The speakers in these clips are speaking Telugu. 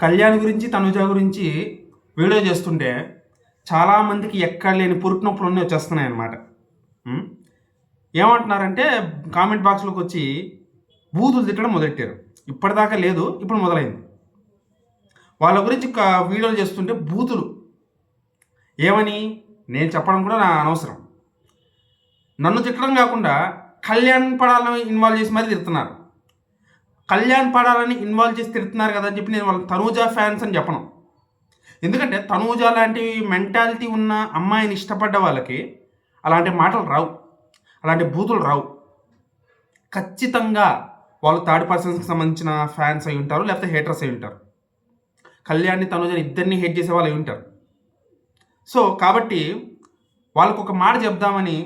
కళ్యాణ్ గురించి తనుజ గురించి వీడియో చేస్తుంటే చాలామందికి ఎక్కడ లేని పురుటి నొప్పులు వచ్చేస్తున్నాయి అన్నమాట. ఏమంటున్నారంటే కామెంట్ బాక్స్లోకి వచ్చి బూతులు తిట్టడం మొదలెట్టారు. ఇప్పటిదాకా లేదు, ఇప్పుడు మొదలైంది. వాళ్ళ గురించి వీడియోలు చేస్తుంటే బూతులు ఏమని నేను చెప్పడం కూడా నా అనవసరం. నన్ను తిట్టడం కాకుండా కళ్యాణ్ పడాలని ఇన్వాల్వ్ చేసి మరీ తిడుతున్నారు. కళ్యాణ్ పడాలని ఇన్వాల్వ్ చేసి తిడుతున్నారు కదా అని చెప్పి నేను వాళ్ళ తనూజ ఫ్యాన్స్ అని చెప్పను. ఎందుకంటే తనూజ లాంటి మెంటాలిటీ ఉన్న అమ్మాయిని ఇష్టపడ్డ వాళ్ళకి అలాంటి మాటలు రావు, అలాంటి బూతులు రావు. ఖచ్చితంగా వాళ్ళు థర్డ్ పర్సన్స్కి సంబంధించిన ఫ్యాన్స్ అయి ఉంటారు, లేకపోతే హేటర్స్ అయి ఉంటారు. కళ్యాణ్ని తనూజని ఇద్దరిని హేట్ చేసే వాళ్ళు అయి ఉంటారు. సో కాబట్టి వాళ్ళకు ఒక మాట చెప్దామని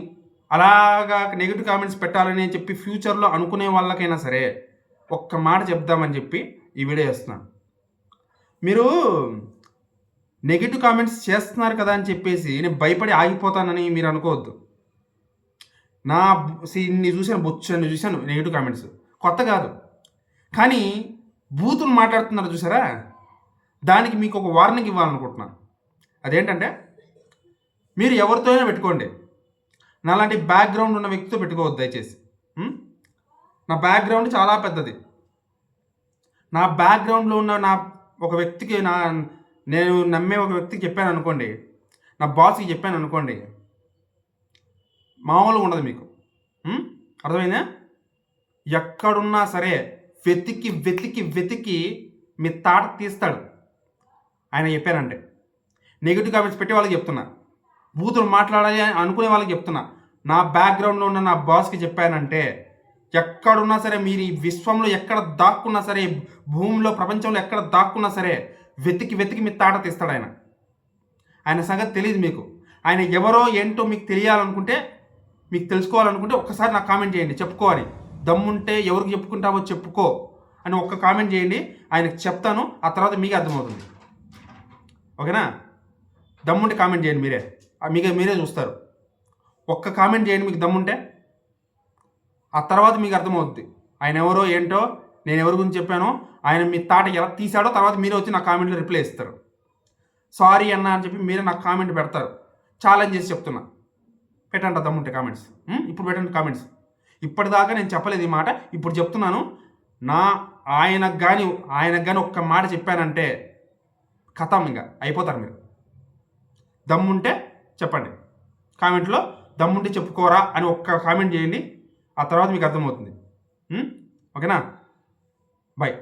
అలాగా నెగిటివ్ కామెంట్స్ పెట్టాలని చెప్పి ఫ్యూచర్లో అనుకునే వాళ్ళకైనా సరే ఒక్క మాట చెప్దామని చెప్పి ఈ వీడియో చేస్తున్నాను. మీరు నెగిటివ్ కామెంట్స్ చేస్తున్నారు కదా అని చెప్పేసి నేను భయపడి ఆగిపోతానని మీరు అనుకోవద్దు. ఇన్ని చూశాను నెగిటివ్ కామెంట్స్, కొత్త కాదు. కానీ బూతులు మాట్లాడుతున్నారు చూసారా, దానికి మీకు ఒక వార్నింగ్ ఇవ్వాలనుకుంటున్నాను. అదేంటంటే మీరు ఎవరితోనే పెట్టుకోండి, నాలాంటి బ్యాక్గ్రౌండ్ ఉన్న వ్యక్తితో పెట్టుకోవద్దు దయచేసి. నా బ్యాక్గ్రౌండ్ చాలా పెద్దది. నా బ్యాక్గ్రౌండ్లో ఉన్న నా ఒక వ్యక్తికి నేను నమ్మే ఒక వ్యక్తికి చెప్పాను అనుకోండి, నా బాస్కి చెప్పాను అనుకోండి, మామూలుగా ఉండదు మీకు. అర్థమైందా? ఎక్కడున్నా సరే వెతికి వెతికి వెతికి మీ తాట తీస్తాడు ఆయన చెప్పానంటే. నెగిటివ్ కామెంట్స్ పెట్టే వాళ్ళకి చెప్తున్నా, బూతులు మాట్లాడాలి అని అనుకునే వాళ్ళకి చెప్తున్నా, నా బ్యాక్గ్రౌండ్లో ఉన్న నా బాస్కి చెప్పానంటే ఎక్కడున్నా సరే, మీరు ఈ విశ్వంలో ఎక్కడ దాక్కున్నా సరే, భూమిలో ప్రపంచంలో ఎక్కడ దాక్కున్నా సరే వెతికి వెతికి మీ తాట తీస్తాడు ఆయన. ఆయన సంగతి తెలియదు మీకు. ఆయన ఎవరో ఏంటో మీకు తెలియాలనుకుంటే, మీకు తెలుసుకోవాలనుకుంటే ఒక్కసారి నాకు కామెంట్ చేయండి, చెప్పుకోవాలి. దమ్ముంటే ఎవరికి చెప్పుకుంటావో చెప్పుకో అని ఒక్క కామెంట్ చేయండి, ఆయనకు చెప్తాను. ఆ తర్వాత మీకు అర్థమవుతుంది. ఓకేనా? దమ్ముంటే కామెంట్ చేయండి, మీరే చూస్తారు. ఒక్క కామెంట్ చేయండి మీకు దమ్ముంటే, ఆ తర్వాత మీకు అర్థమవుతుంది ఆయన ఎవరో ఏంటో, నేను ఎవరి గురించి చెప్పానో, ఆయన మీ తాట ఎలా తీశాడో. తర్వాత మీరే వచ్చి నా కామెంట్లో రిప్లై ఇస్తారు. సారీ అన్న అని చెప్పి మీరే నాకు కామెంట్ పెడతారు. ఛాలెంజ్ చేసి చెప్తున్నా, పెట్టండి దమ్ముంటే కామెంట్స్. ఇప్పుడు పెట్టండి కామెంట్స్. ఇప్పటిదాకా నేను చెప్పలేదు ఈ మాట, ఇప్పుడు చెప్తున్నాను. ఆయనకు కానీ ఒక్క మాట చెప్పానంటే కథం, ఇంకా అయిపోతారు మీరు. దమ్ముంటే చెప్పండి కామెంట్లో, దమ్ముంటే చెప్పుకోరా అని ఒక్క కామెంట్ చేయండి. ఆ తర్వాత మీకు అర్థమవుతుంది. ఓకేనా? బాయ్.